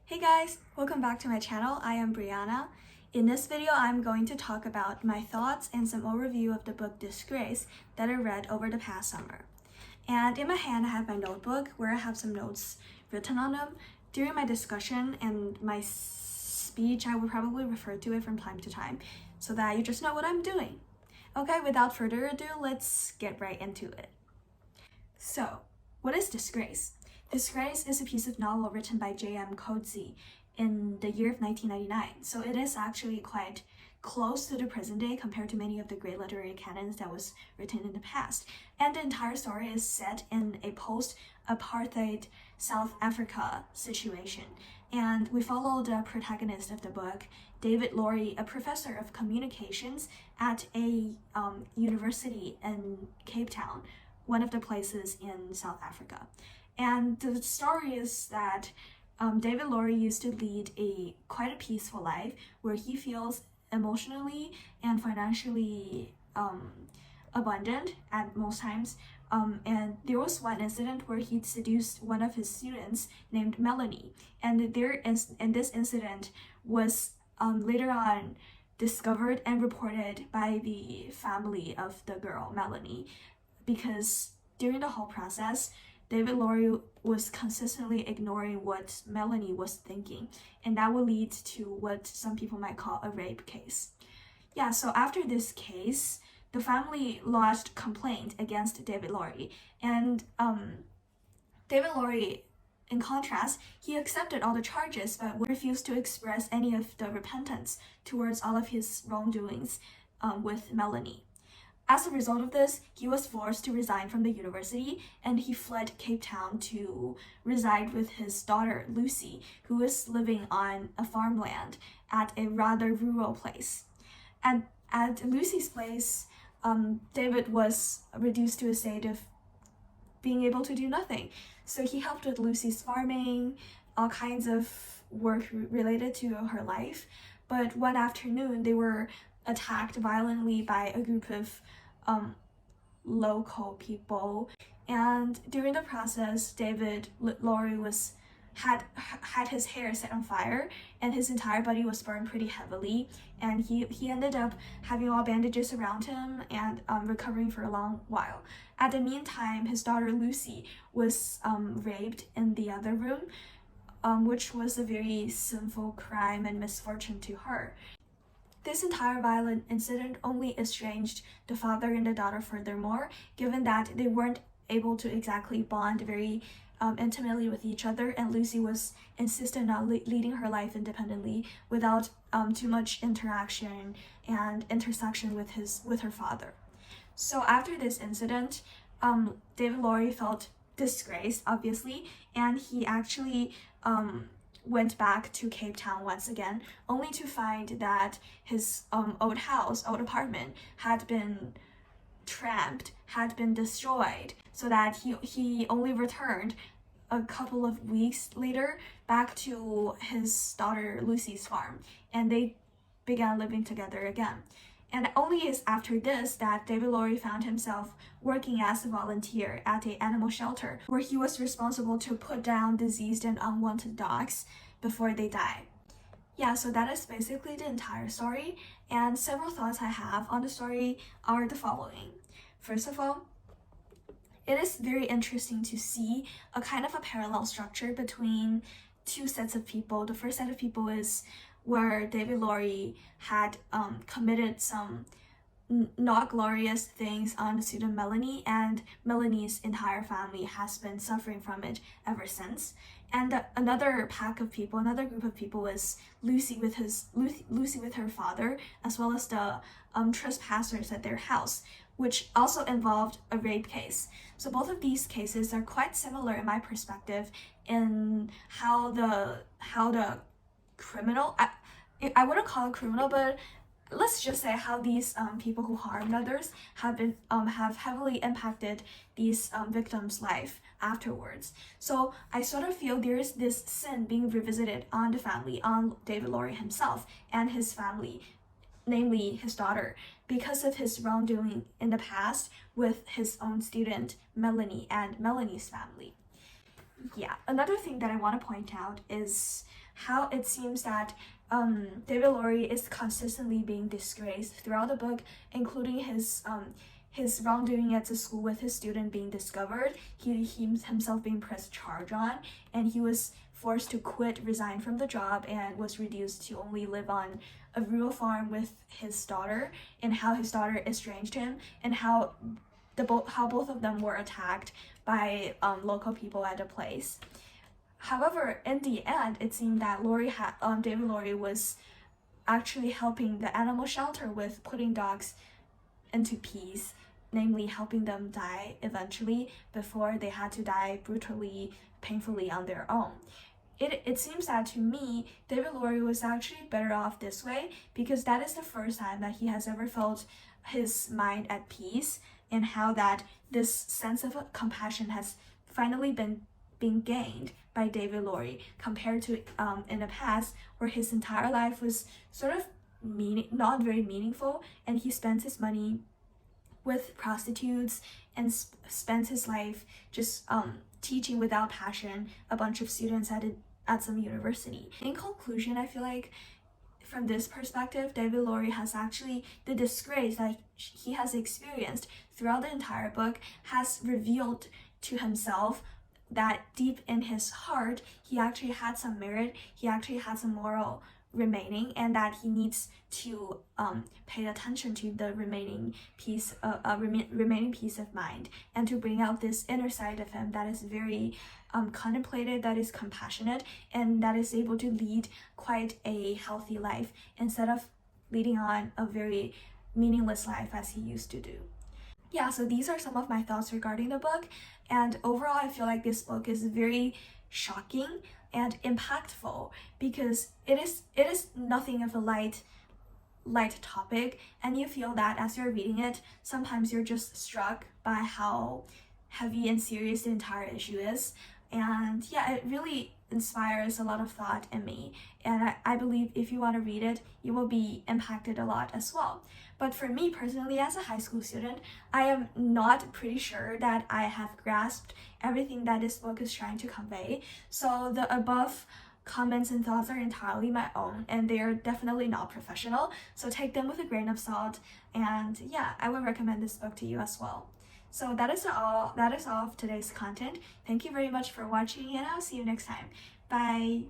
Hey guys, welcome back to my channel. I am Brianna. In this video, I'm going to talk about my thoughts and some overview of the book Disgrace that I read over the past summer. And in my hand, I have my notebook where I have some notes written on them. During my discussion and my speech, I will probably refer to it from time to time so that you just know what I'm doing. Okay, without further ado, let's get right into it. So, what is Disgrace? Disgrace is a piece of novel written by J.M. Coetzee in the year of 1999, so it is actually quite close to the present day compared to many of the great literary canons that was written in the past. And the entire story is set in a post-apartheid South Africa situation. And we follow the protagonist of the book, David Laurie, a professor of communications at a university in Cape Town, one of the places in South Africa. And the story is that David Laurie used to lead quite a peaceful life where he feels emotionally and financially abundant at most times. And there was one incident where he seduced one of his students named Melanie. And this incident was later on discovered and reported by the family of the girl, Melanie, because during the whole process, David Laurie was consistently ignoring what Melanie was thinking, and that would lead to what some people might call a rape case. Yeah, so after this case, the family lodged complaint against David Laurie, and David Laurie, in contrast, he accepted all the charges but refused to express any of the repentance towards all of his wrongdoings with Melanie. As a result of this, he was forced to resign from the university, and he fled Cape Town to reside with his daughter, Lucy, who was living on a farmland at a rather rural place. And at Lucy's place, David was reduced to a state of being able to do nothing. So he helped with Lucy's farming, all kinds of work related to her life. But one afternoon, they were attacked violently by a group of local people, and during the process, David Laurie had his hair set on fire, and his entire body was burned pretty heavily, and he ended up having all bandages around him and recovering for a long while. At the meantime, his daughter Lucy was raped in the other room, which was a very sinful crime and misfortune to her. This entire violent incident only estranged the father and the daughter furthermore, given that they weren't able to exactly bond very intimately with each other, and Lucy was insistent on leading her life independently without too much interaction and intersection with her father. So after this incident, David Laurie felt disgraced, obviously, and he actually went back to Cape Town once again, only to find that his old apartment had been trampled, had been destroyed, so that he only returned a couple of weeks later back to his daughter Lucy's farm, and they began living together again. And only is after this that David Laurie found himself working as a volunteer at an animal shelter, where he was responsible to put down diseased and unwanted dogs before they die. Yeah, so that is basically the entire story, and several thoughts I have on the story are the following. First of all, it is very interesting to see a kind of a parallel structure between two sets of people. The first set of people is where David Laurie had committed some not glorious things on the student Melanie, and Melanie's entire family has been suffering from it ever since. And another group of people is Lucy with her father, as well as the trespassers at their house, which also involved a rape case. So both of these cases are quite similar in my perspective in how the criminal, I wouldn't call it criminal, but let's just say how these people who harmed others have heavily impacted these victims' life afterwards. So I sort of feel there is this sin being revisited on the family, on David Laurie himself and his family, namely his daughter, because of his wrongdoing in the past with his own student Melanie and Melanie's family. Yeah, another thing that I want to point out is how it seems that David Laurie is consistently being disgraced throughout the book, including his wrongdoing at the school with his student being discovered, he himself being pressed charge on, and he was forced to quit, resign from the job, and was reduced to only live on a rural farm with his daughter, and how his daughter estranged him, and how both of them were attacked by local people at the place. However, in the end, it seemed that David Laurie was actually helping the animal shelter with putting dogs into peace, namely helping them die eventually before they had to die brutally, painfully on their own. It seems that to me, David Laurie was actually better off this way, because that is the first time that he has ever felt his mind at peace, and how that this sense of compassion has finally been gained by David Laurie, compared to in the past, where his entire life was sort of not very meaningful, and he spent his money with prostitutes and spent his life just teaching without passion a bunch of students at some university. In conclusion, I feel like from this perspective, David Laurie has actually, the disgrace that he has experienced throughout the entire book has revealed to himself that deep in his heart, he actually had some merit, he actually had some moral remaining, and that he needs to pay attention to the remaining piece of mind, and to bring out this inner side of him that is very contemplated, that is compassionate, and that is able to lead quite a healthy life instead of leading on a very meaningless life as he used to do. Yeah, so these are some of my thoughts regarding the book, and overall I feel like this book is very shocking and impactful, because it is nothing of a light topic, and you feel that as you're reading it, sometimes you're just struck by how heavy and serious the entire issue is. And yeah, it really inspires a lot of thought in me, and I believe if you want to read it, you will be impacted a lot as well. But for me personally, as a high school student, I am not pretty sure that I have grasped everything that this book is trying to convey. So the above comments and thoughts are entirely my own, and they are definitely not professional, so take them with a grain of salt. And yeah, I would recommend this book to you as well. So that is all of today's content. Thank you very much for watching, and I'll see you next time. Bye.